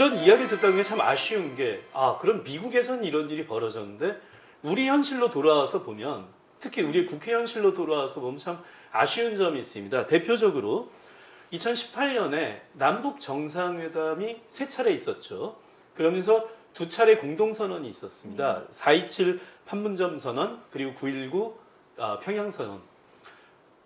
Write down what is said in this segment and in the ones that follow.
이런 이야기를 듣다 보니 참 아쉬운 게, 그럼 미국에서는 이런 일이 벌어졌는데 우리 현실로 돌아와서 보면, 특히 우리 국회 현실로 돌아와서 보면 참 아쉬운 점이 있습니다. 대표적으로 2018년에 남북 정상회담이 세 차례 있었죠. 그러면서 두 차례 공동선언이 있었습니다. 4.27 판문점 선언, 그리고 9.19 평양 선언.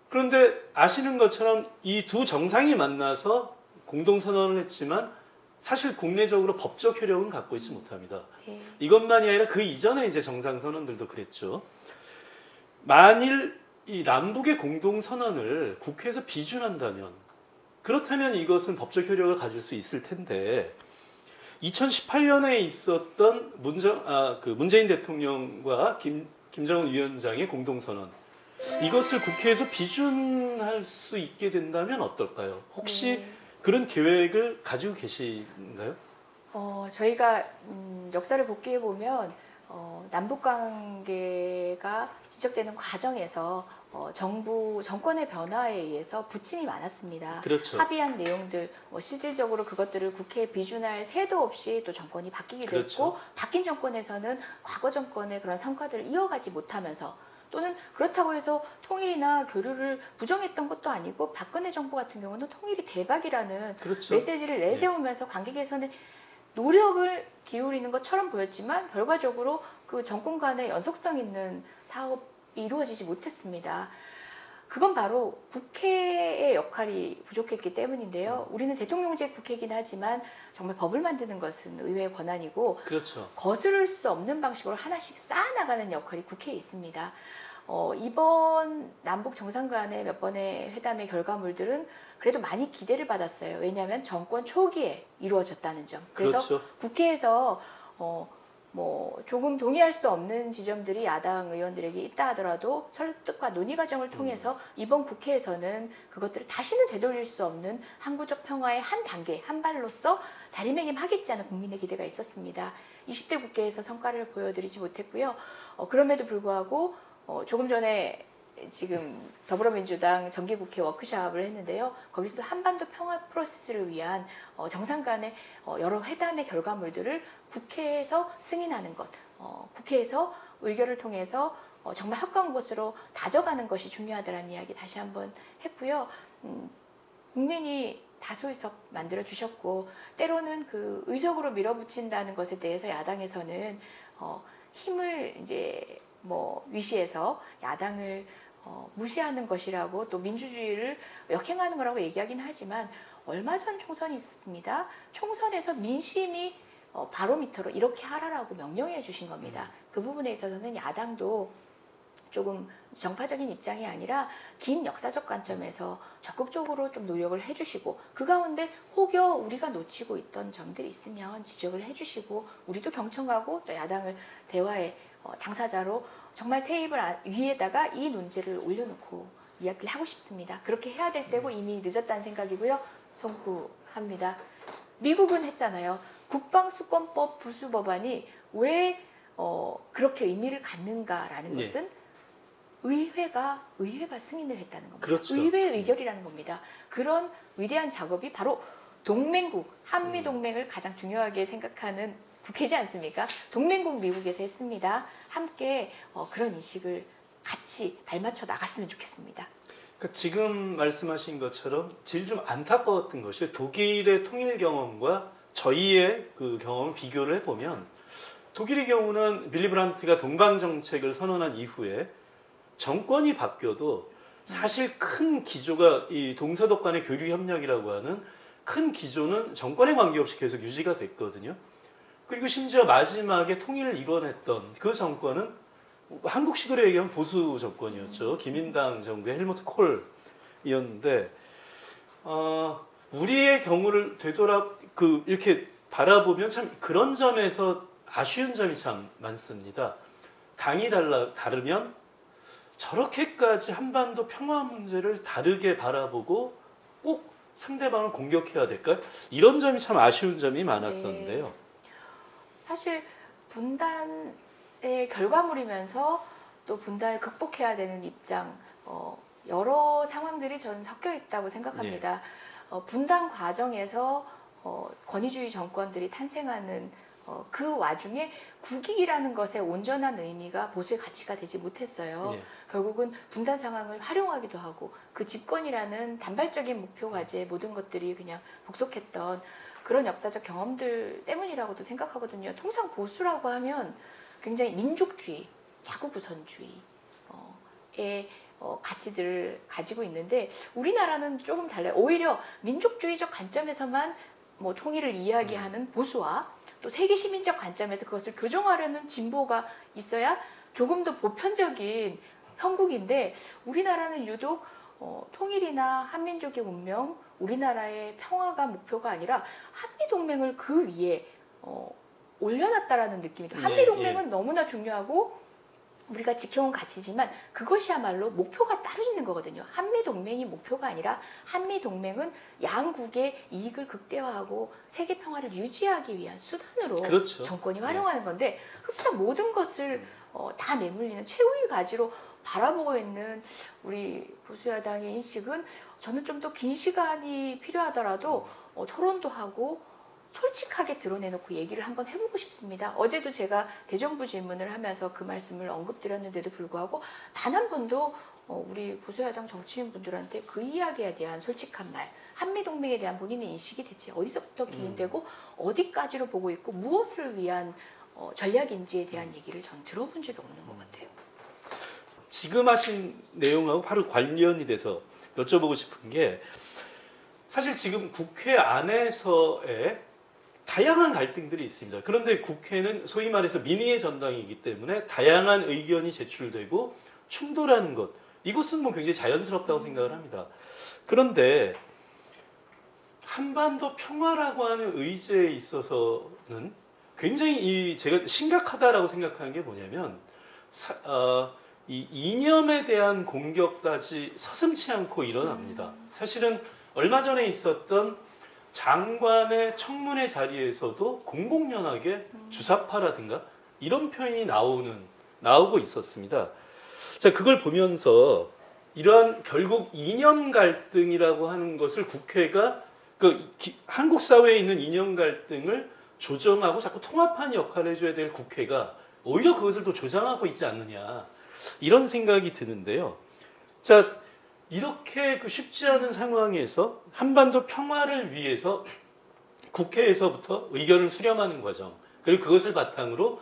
그런데 아시는 것처럼 이 두 정상이 만나서 공동선언을 했지만 사실 국내적으로 법적 효력은 갖고 있지 못합니다. 네. 이것만이 아니라 그 이전에 이제 정상선언들도 그랬죠. 만일 이 남북의 공동선언을 국회에서 비준한다면, 그렇다면 이것은 법적 효력을 가질 수 있을 텐데 2018년에 있었던 문재인 대통령과 김정은 위원장의 공동선언, 이것을 국회에서 비준할 수 있게 된다면 어떨까요? 혹시 그런 계획을 가지고 계신가요? 저희가 역사를 복귀해 보면 남북 관계가 지적되는 과정에서 정권의 변화에 의해서 부침이 많았습니다. 그렇죠. 합의한 내용들, 실질적으로 그것들을 국회에 비준할 새도 없이 또 정권이 바뀌기도 그렇죠. 했고, 바뀐 정권에서는 과거 정권의 그런 성과들을 이어가지 못하면서, 또는 그렇다고 해서 통일이나 교류를 부정했던 것도 아니고, 박근혜 정부 같은 경우는 통일이 대박이라는 그렇죠. 메시지를 내세우면서 관계 개선에 노력을 기울이는 것처럼 보였지만 결과적으로 그 정권 간의 연속성 있는 사업이 이루어지지 못했습니다. 그건 바로 국회의 역할이 부족했기 때문인데요. 우리는 대통령제 국회이긴 하지만 정말 법을 만드는 것은 의회의 권한이고, 그렇죠. 거스를 수 없는 방식으로 하나씩 쌓아나가는 역할이 국회에 있습니다. 이번 남북 정상 간의 몇 번의 회담의 결과물들은 그래도 많이 기대를 받았어요. 왜냐하면 정권 초기에 이루어졌다는 점. 그래서 그렇죠. 국회에서 조금 동의할 수 없는 지점들이 야당 의원들에게 있다 하더라도 설득과 논의 과정을 통해서 이번 국회에서는 그것들을 다시는 되돌릴 수 없는 항구적 평화의 한 단계, 한 발로서 자리매김하겠지 하는 국민의 기대가 있었습니다. 20대 국회에서 성과를 보여드리지 못했고요. 그럼에도 불구하고 조금 전에 지금 더불어민주당 정기국회 워크숍을 했는데요. 거기서도 한반도 평화 프로세스를 위한 정상 간의 여러 회담의 결과물들을 국회에서 승인하는 것, 국회에서 의결을 통해서 정말 확고한 것으로 다져가는 것이 중요하다는 이야기 다시 한번 했고요. 국민이 다수의석 만들어 주셨고, 때로는 그 의석으로 밀어붙인다는 것에 대해서 야당에서는 힘을 이제 위시해서 야당을 무시하는 것이라고, 또 민주주의를 역행하는 거라고 얘기하긴 하지만, 얼마 전 총선이 있었습니다. 총선에서 민심이 바로미터로 이렇게 하라라고 명령해 주신 겁니다. 그 부분에 있어서는 야당도 조금 정파적인 입장이 아니라 긴 역사적 관점에서 적극적으로 좀 노력을 해주시고, 그 가운데 혹여 우리가 놓치고 있던 점들이 있으면 지적을 해주시고, 우리도 경청하고 또 야당을 대화의 당사자로 정말 테이블 위에다가 이 논제를 올려놓고 이야기를 하고 싶습니다. 그렇게 해야 될 때고 이미 늦었다는 생각이고요. 송구합니다. 미국은 했잖아요. 국방수권법 부수 법안이 왜 그렇게 의미를 갖는가라는 것은 의회가 승인을 했다는 겁니다. 그렇죠. 의회 의결이라는 겁니다. 그런 위대한 작업이 바로 동맹국, 한미동맹을 가장 중요하게 생각하는 국회지 않습니까? 동맹국 미국에서 했습니다. 함께 그런 인식을 같이 발맞춰 나갔으면 좋겠습니다. 그러니까 지금 말씀하신 것처럼 제일 좀 안타까웠던 것이, 독일의 통일 경험과 저희의 그 경험을 비교를 해보면, 독일의 경우는 빌리 브란트가 동방 정책을 선언한 이후에 정권이 바뀌어도 사실 큰 기조가 이 동서독 간의 교류 협력이라고 하는 큰 기조는 정권에 관계없이 계속 유지가 됐거든요. 그리고 심지어 마지막에 통일을 이뤄냈던 그 정권은 한국식으로 얘기하면 보수 정권이었죠. 김인당 정부의 헬무트 콜이었는데, 우리의 경우를 이렇게 바라보면 참 그런 점에서 아쉬운 점이 참 많습니다. 당이 다르면 저렇게까지 한반도 평화 문제를 다르게 바라보고 꼭 상대방을 공격해야 될까요? 이런 점이 참 아쉬운 점이 많았었는데요. 네. 사실 분단의 결과물이면서 또 분단을 극복해야 되는 입장, 여러 상황들이 저는 섞여 있다고 생각합니다. 분단 과정에서 권위주의 정권들이 탄생하는 그 와중에 국익이라는 것의 온전한 의미가 보수의 가치가 되지 못했어요. 예. 결국은 분단 상황을 활용하기도 하고 그 집권이라는 단발적인 목표 과제에 모든 것들이 그냥 복속했던 그런 역사적 경험들 때문이라고도 생각하거든요. 통상 보수라고 하면 굉장히 민족주의, 자국우선주의의 가치들을 가지고 있는데 우리나라는 조금 달라요. 오히려 민족주의적 관점에서만 뭐 통일을 이야기하는 보수와 또 세계 시민적 관점에서 그것을 교정하려는 진보가 있어야 조금 더 보편적인 형국인데 우리나라는 유독 통일이나 한민족의 운명, 우리나라의 평화가 목표가 아니라 한미동맹을 그 위에 올려놨다라는 느낌이 들어요. 한미동맹은 너무나 중요하고 우리가 지켜온 가치지만 그것이야말로 목표가 따로 있는 거거든요. 한미동맹이 목표가 아니라 한미동맹은 양국의 이익을 극대화하고 세계 평화를 유지하기 위한 수단으로 그렇죠. 정권이 활용하는 건데 흡사 모든 것을 다 내몰리는 최후의 가지로 바라보고 있는 우리 보수야당의 인식은 저는 좀 더 긴 시간이 필요하더라도 토론도 하고 솔직하게 드러내놓고 얘기를 한번 해보고 싶습니다. 어제도 제가 대정부 질문을 하면서 그 말씀을 언급드렸는데도 불구하고 단 한 번도 우리 보수야당 정치인분들한테 그 이야기에 대한 솔직한 말, 한미동맹에 대한 본인의 인식이 대체 어디서부터 기인되고 어디까지로 보고 있고 무엇을 위한 전략인지에 대한 얘기를 전 들어본 적이 없는 것 같아요. 지금 하신 내용하고 바로 관련이 돼서 여쭤보고 싶은 게 사실 지금 국회 안에서의 다양한 갈등들이 있습니다. 그런데 국회는 소위 말해서 민의의 전당이기 때문에 다양한 의견이 제출되고 충돌하는 것 이것은 뭐 굉장히 자연스럽다고 생각을 합니다. 그런데 한반도 평화라고 하는 의제에 있어서는 굉장히 제가 심각하다라고 생각하는 게 뭐냐면 이 이념에 대한 공격까지 서슴지 않고 일어납니다. 사실은 얼마 전에 있었던 장관의 청문회 자리에서도 공공연하게 주사파라든가 이런 표현이 나오고 있었습니다. 자, 그걸 보면서 이러한 결국 이념 갈등이라고 하는 것을 국회가 한국 사회에 있는 이념 갈등을 조정하고 자꾸 통합하는 역할을 해줘야 될 국회가 오히려 그것을 또 조장하고 있지 않느냐 이런 생각이 드는데요. 자, 이렇게 쉽지 않은 상황에서 한반도 평화를 위해서 국회에서부터 의견을 수렴하는 과정 그리고 그것을 바탕으로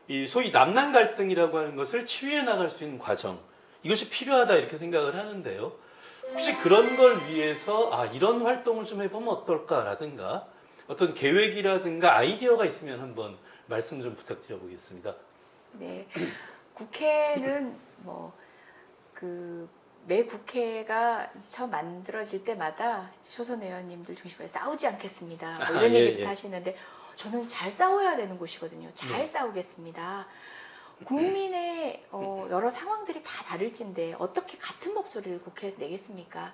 이 소위 남남 갈등이라고 하는 것을 치유해 나갈 수 있는 과정 이것이 필요하다 이렇게 생각을 하는데요. 혹시 그런 걸 위해서 이런 활동을 좀 해보면 어떨까라든가 어떤 계획이라든가 아이디어가 있으면 한번 말씀 좀 부탁드려 보겠습니다. 네, 국회는 매 국회가 처음 만들어질 때마다 초선 의원님들 중심으로 싸우지 않겠습니다. 뭐 이런 얘기부터 하시는데 저는 잘 싸워야 되는 곳이거든요. 잘 싸우겠습니다. 국민의 여러 상황들이 다 다를진데 어떻게 같은 목소리를 국회에서 내겠습니까?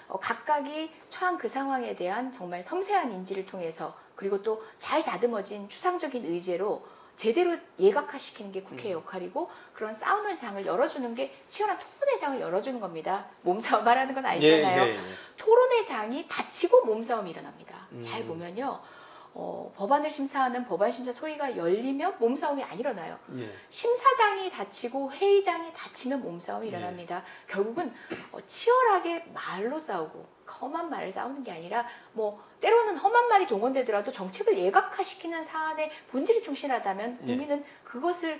각각이 처한 그 상황에 대한 정말 섬세한 인지를 통해서 그리고 또 잘 다듬어진 추상적인 의제로 제대로 예각화시키는 게 국회의 역할이고 그런 싸움의 장을 열어주는 게 치열한 토론의 장을 열어주는 겁니다. 몸싸움 말하는 건 아니잖아요. 토론의 장이 닫히고 몸싸움이 일어납니다. 잘 보면요. 법안을 심사하는 법안심사 소위가 열리면 몸싸움이 안 일어나요. 심사장이 닫히고 회의장이 닫히면 몸싸움이 일어납니다. 결국은 치열하게 말로 싸우고 험한 말을 싸우는 게 아니라 때로는 험한 말이 동원되더라도 정책을 예각화시키는 사안의 본질이 충실하다면 국민은 그것을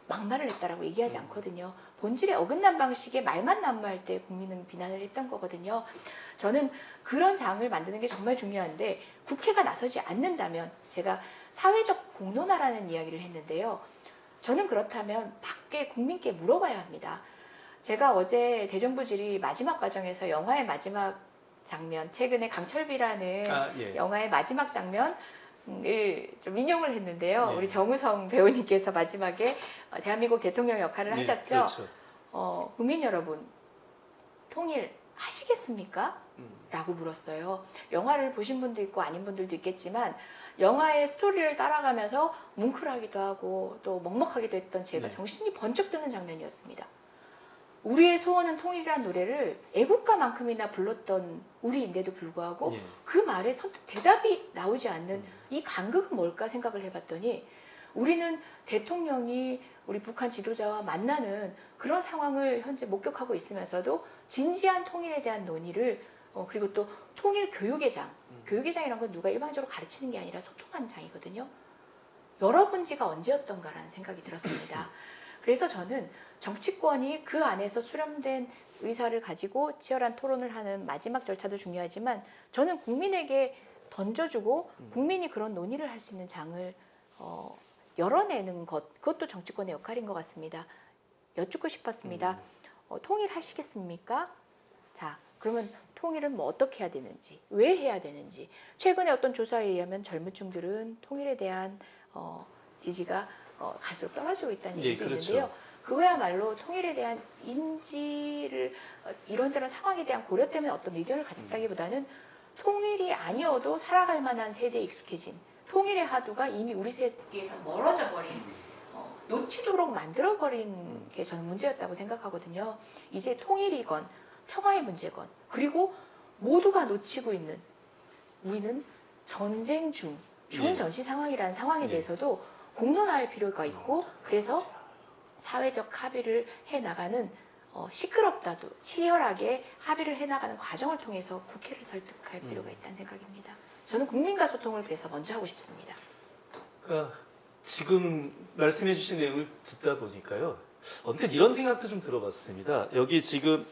막말을 했다라고 얘기하지 않거든요. 본질에 어긋난 방식의 말만 난무할 때 국민은 비난을 했던 거거든요. 저는 그런 장을 만드는 게 정말 중요한데 국회가 나서지 않는다면 제가 사회적 공론화라는 이야기를 했는데요. 저는 그렇다면 밖에 국민께 물어봐야 합니다. 제가 어제 대정부 질의 마지막 과정에서 영화의 마지막 장면, 최근에 강철비라는 영화의 마지막 장면을 좀 인용을 했는데요. 우리 정우성 배우님께서 마지막에 대한민국 대통령 역할을 하셨죠. 그렇죠. 국민 여러분, 통일하시겠습니까? 라고 물었어요. 영화를 보신 분도 있고 아닌 분들도 있겠지만 영화의 스토리를 따라가면서 뭉클하기도 하고 또 먹먹하기도 했던 제가 정신이 번쩍 드는 장면이었습니다. 우리의 소원은 통일이라는 노래를 애국가만큼이나 불렀던 우리인데도 불구하고 예. 그 말에 선뜻 대답이 나오지 않는 이 간극은 뭘까 생각을 해봤더니 우리는 대통령이 우리 북한 지도자와 만나는 그런 상황을 현재 목격하고 있으면서도 진지한 통일에 대한 논의를 그리고 또 통일 교육의 장, 교육의 장이라는 건 누가 일방적으로 가르치는 게 아니라 소통하는 장이거든요. 열어본 지가 언제였던가라는 생각이 들었습니다. 그래서 저는 정치권이 그 안에서 수렴된 의사를 가지고 치열한 토론을 하는 마지막 절차도 중요하지만 저는 국민에게 던져주고 국민이 그런 논의를 할 수 있는 장을 열어내는 것, 그것도 정치권의 역할인 것 같습니다. 여쭙고 싶었습니다. 통일하시겠습니까? 자, 그러면 통일은 뭐 어떻게 해야 되는지, 왜 해야 되는지. 최근에 어떤 조사에 의하면 젊은 층들은 통일에 대한 지지가 갈수록 떨어지고 있다는 얘기도 그렇죠. 있는데요. 그거야말로 통일에 대한 인지를 이런저런 상황에 대한 고려 때문에 어떤 의견을 가졌다기보다는 통일이 아니어도 살아갈 만한 세대에 익숙해진 통일의 하두가 이미 우리 세계에서 멀어져 버린 놓치도록 만들어버린 게 저는 문제였다고 생각하거든요. 이제 통일이건 평화의 문제건 그리고 모두가 놓치고 있는 우리는 전쟁 중 중전시 상황이라는 상황에 대해서도 공론화할 필요가 있고 그래서 사회적 합의를 해나가는 시끄럽다도 치열하게 합의를 해나가는 과정을 통해서 국회를 설득할 필요가 있다는 생각입니다. 저는 국민과 소통을 그래서 먼저 하고 싶습니다. 그러니까 지금 말씀해 주신 내용을 듣다 보니까요. 언뜻 이런 생각도 좀 들어봤습니다. 여기 지금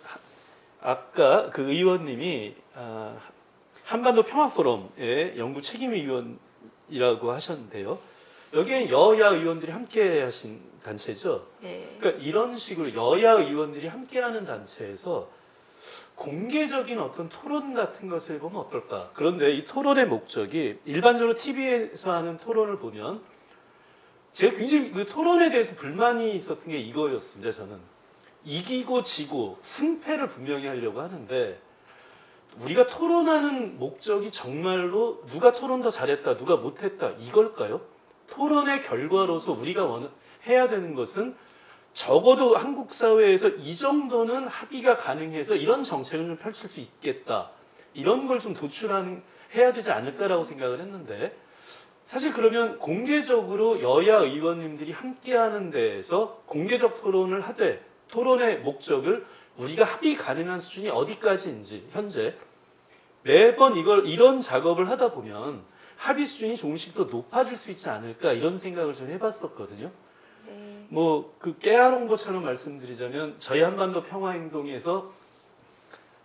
아까 그 의원님이 한반도 평화포럼의 연구 책임위원이라고 하셨는데요. 여기엔 여야 의원들이 함께 하신 단체죠. 네. 그러니까 이런 식으로 여야 의원들이 함께하는 단체에서 공개적인 어떤 토론 같은 것을 해보면 어떨까. 그런데 이 토론의 목적이 일반적으로 TV에서 하는 토론을 보면 제가 굉장히 그 토론에 대해서 불만이 있었던 게 이거였습니다. 저는 이기고 지고 승패를 분명히 하려고 하는데 우리가 토론하는 목적이 정말로 누가 토론 더 잘했다, 누가 못했다 이걸까요? 토론의 결과로서 우리가 해야 되는 것은 적어도 한국 사회에서 이 정도는 합의가 가능해서 이런 정책을 좀 펼칠 수 있겠다. 이런 걸 좀 해야 되지 않을까라고 생각을 했는데 사실 그러면 공개적으로 여야 의원님들이 함께하는 데에서 공개적 토론을 하되 토론의 목적을 우리가 합의 가능한 수준이 어디까지인지 현재 매번 이런 작업을 하다 보면 합의 수준이 조금씩 더 높아질 수 있지 않을까 이런 생각을 좀 해봤었거든요. 네. 뭐 그 깨알온 것처럼 말씀드리자면 저희 한반도 평화행동에서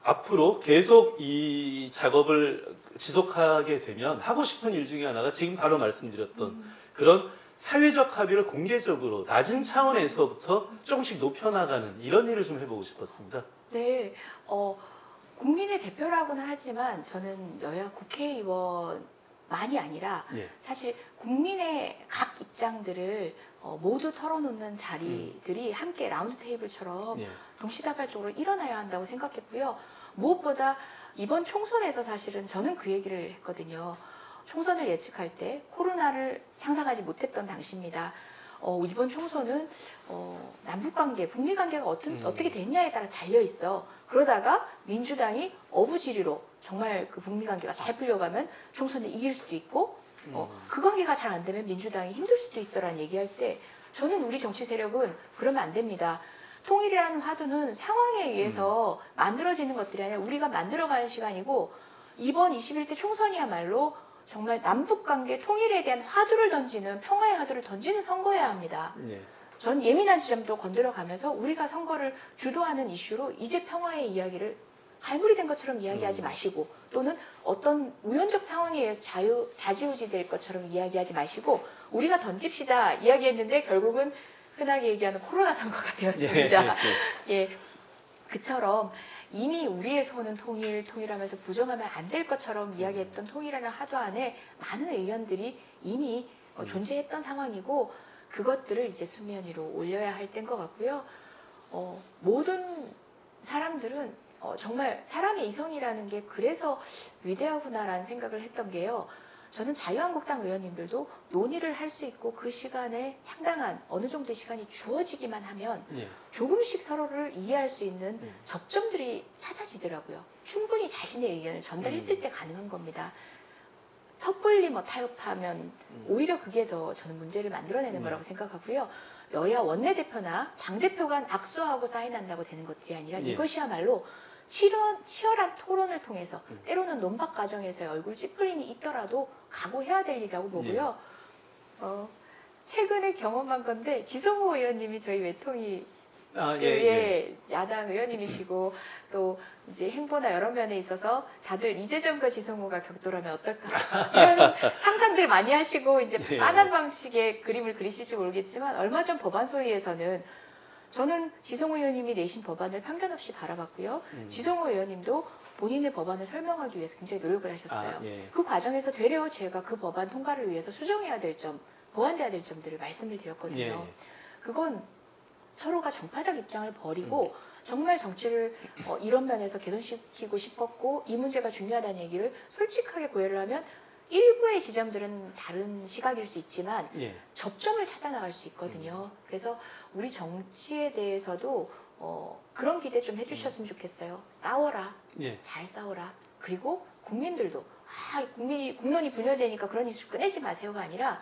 앞으로 계속 이 작업을 지속하게 되면 하고 싶은 일 중에 하나가 지금 바로 말씀드렸던 그런 사회적 합의를 공개적으로 낮은 차원에서부터 조금씩 높여나가는 이런 일을 좀 해보고 싶었습니다. 네. 국민의 대표라고는 하지만 저는 여야 국회의원만이 아니라 예. 사실 국민의 각 입장들을 모두 털어놓는 자리들이 함께 라운드 테이블처럼 예. 동시다발적으로 일어나야 한다고 생각했고요. 무엇보다 이번 총선에서 사실은 저는 그 얘기를 했거든요. 총선을 예측할 때 코로나를 상상하지 못했던 당시입니다. 이번 총선은 남북관계, 북미관계가 어떻게 됐냐에 따라 달려있어. 그러다가 민주당이 어부지리로 정말 그 북미관계가 잘 풀려가면 총선에 이길 수도 있고 그 관계가 잘 안 되면 민주당이 힘들 수도 있어라는 얘기할 때 저는 우리 정치 세력은 그러면 안 됩니다. 통일이라는 화두는 상황에 의해서 만들어지는 것들이 아니라 우리가 만들어가는 시간이고 이번 21대 총선이야말로 정말 남북관계 통일에 대한 화두를 던지는 평화의 화두를 던지는 선거여야 합니다. 예. 전 예민한 지점도 건드려가면서 우리가 선거를 주도하는 이슈로 이제 평화의 이야기를 갈무리 된 것처럼 이야기하지 마시고 또는 어떤 우연적 상황에 의해서 좌지우지 될 것처럼 이야기하지 마시고 우리가 던집시다 이야기했는데 결국은 흔하게 얘기하는 코로나 선거가 되었습니다. 예, 그처럼 이미 우리의 소원은 통일하면서 부정하면 안 될 것처럼 이야기했던 통일하는 하도 안에 많은 의견들이 이미 존재했던 상황이고 그것들을 이제 수면 위로 올려야 할 때인 것 같고요. 모든 사람들은 정말 사람의 이성이라는 게 그래서 위대하구나라는 생각을 했던 게요. 저는 자유한국당 의원님들도 논의를 할 수 있고 그 시간에 상당한 어느 정도의 시간이 주어지기만 하면 예. 조금씩 서로를 이해할 수 있는 접점들이 찾아지더라고요. 충분히 자신의 의견을 전달했을 때 가능한 겁니다. 섣불리 뭐 타협하면 오히려 그게 더 저는 문제를 만들어내는 거라고 생각하고요. 여야 원내대표나 당대표 간 악수하고 사인한다고 되는 것들이 아니라 예. 이것이야말로 치열한 토론을 통해서 때로는 논박 과정에서의 얼굴 찌푸림이 있더라도 각오해야 될 일이라고 보고요. 최근에 경험한 건데 지성호 의원님이 저희 외통위 야당 의원님이시고 또 이제 행보나 여러 면에 있어서 다들 이재정과 지성호가 격돌하면 어떨까 이런 상상들 많이 하시고 이제 예. 빤한 방식의 그림을 그리실지 모르겠지만 얼마 전 법안 소위에서는 저는 지성호 의원님이 내신 법안을 편견 없이 바라봤고요. 지성호 의원님도 본인의 법안을 설명하기 위해서 굉장히 노력을 하셨어요. 예. 그 과정에서 되려 제가 그 법안 통과를 위해서 수정해야 될 점, 보완돼야 될 점들을 말씀을 드렸거든요. 예. 그건 서로가 정파적 입장을 버리고 정말 정치를 이런 면에서 개선시키고 싶었고 이 문제가 중요하다는 얘기를 솔직하게 고려를 하면 일부의 지점들은 다른 시각일 수 있지만 예. 접점을 찾아 나갈 수 있거든요. 그래서 우리 정치에 대해서도 그런 기대 좀 해주셨으면 좋겠어요. 싸워라. 예. 잘 싸워라. 그리고 국민들도 국론이 분열되니까 그런 이슈 꺼내지 마세요가 아니라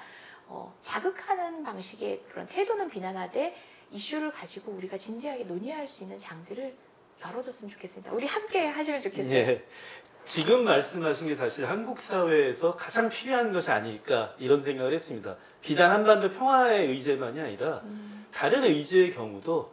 자극하는 방식의 그런 태도는 비난하되 이슈를 가지고 우리가 진지하게 논의할 수 있는 장들을 열어뒀으면 좋겠습니다. 우리 함께 하시면 좋겠어요. 예. 지금 말씀하신 게 사실 한국 사회에서 가장 필요한 것이 아닐까 이런 생각을 했습니다. 비단 한반도 평화의 의제만이 아니라 다른 의제의 경우도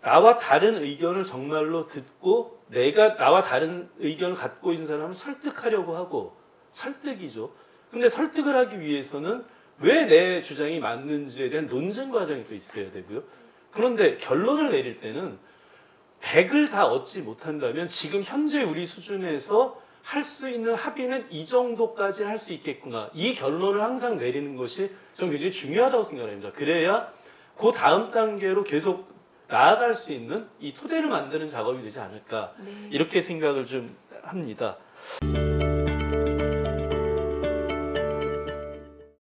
나와 다른 의견을 정말로 듣고 내가 나와 다른 의견을 갖고 있는 사람을 설득하려고 하고 설득이죠. 근데 설득을 하기 위해서는 왜 내 주장이 맞는지에 대한 논증 과정이 또 있어야 되고요. 그런데 결론을 내릴 때는 100을 다 얻지 못한다면 지금 현재 우리 수준에서 할 수 있는 합의는 이 정도까지 할 수 있겠구나. 이 결론을 항상 내리는 것이 저는 굉장히 중요하다고 생각합니다. 그래야 그 다음 단계로 계속 나아갈 수 있는 이 토대를 만드는 작업이 되지 않을까. 네. 이렇게 생각을 좀 합니다.